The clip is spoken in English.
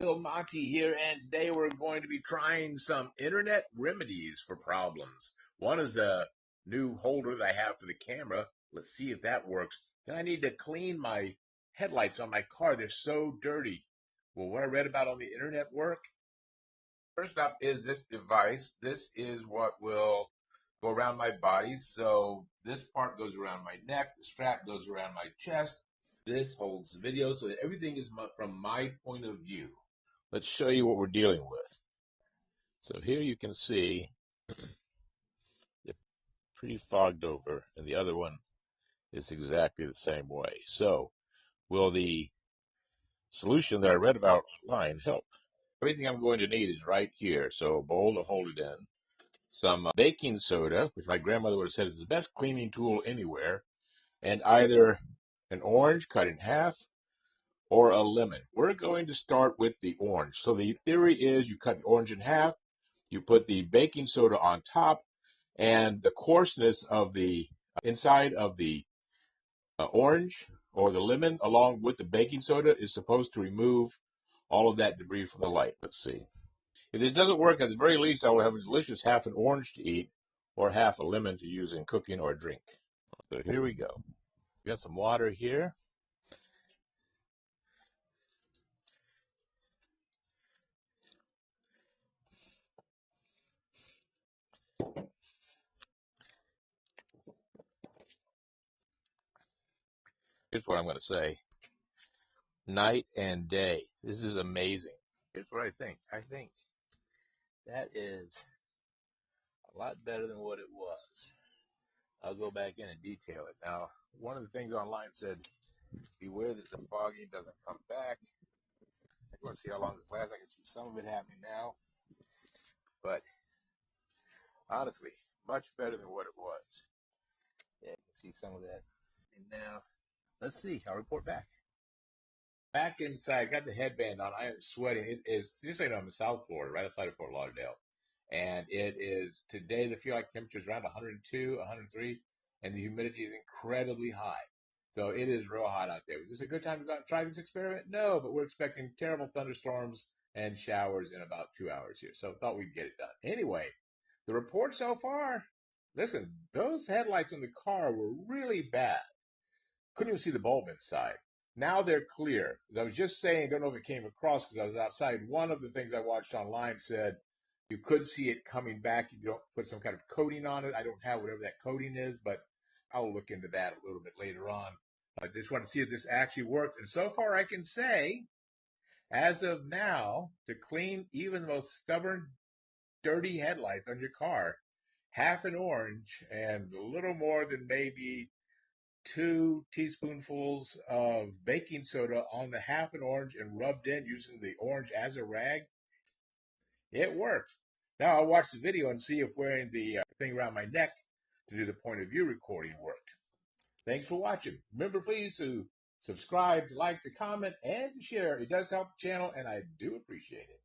Bill Monty here, and today we're going to be trying some internet remedies for problems. One is a new holder that I have for the camera. Let's see if that works. Then I need to clean my headlights on my car. They're so dirty. Will what I read about on the internet work? First up is this device. This is what will go around my body. So this part goes around my neck. The strap goes around my chest. This holds the video so that everything is from my point of view. Let's show you what we're dealing with. So here you can see they're pretty fogged over, and the other one is exactly the same way. So will the solution that I read about online help? Everything I'm going to need is right here. So a bowl to hold it in, some baking soda, which my grandmother would have said is the best cleaning tool anywhere, and either an orange cut in half or a lemon. We're going to start with the orange. So the theory is you cut the orange in half, you put the baking soda on top, and the coarseness of the inside of the orange or the lemon along with the baking soda is supposed to remove all of that debris from the light. Let's see. If this doesn't work, at the very least, I will have a delicious half an orange to eat or half a lemon to use in cooking or a drink. So here we go. We got some water here. Here's what I'm going to say. Night and day. This is amazing. Here's what I think. I think that is a lot better than what it was. I'll go back in and detail it. Now, one of the things online said, beware that the fogging doesn't come back. I want to see how long it lasts. I can see some of it happening now. But honestly, much better than what it was. Yeah, you can see some of that. And now, let's see. I'll report back. Back inside, got the headband on. I am sweating. It is, just so you know, I'm in South Florida, right outside of Fort Lauderdale. And it is, today, the feel like temperature is around 102, 103, and the humidity is incredibly high. So it is real hot out there. Was this a good time to go out and try this experiment? No, but we're expecting terrible thunderstorms and showers in about 2 hours here. So I thought we'd get it done. Anyway, the report so far, listen, those headlights in the car were really bad. Couldn't even see the bulb inside. Now they're clear. As I was just saying, don't know if it came across because I was outside. One of the things I watched online said you could see it coming back if you don't put some kind of coating on it. I don't have whatever that coating is, but I'll look into that a little bit later on. I just want to see if this actually worked. And so far, I can say, as of now, to clean even the most stubborn, dirty headlights on your car, half an orange and a little more than maybe 2 teaspoonfuls of baking soda on the half an orange and rubbed in using the orange as a rag. It worked. Now I'll watch the video and see if wearing the thing around my neck to do the point of view recording worked. Thanks for watching. Remember, please, to subscribe, to like, to comment, and to share. It does help the channel, and I do appreciate it.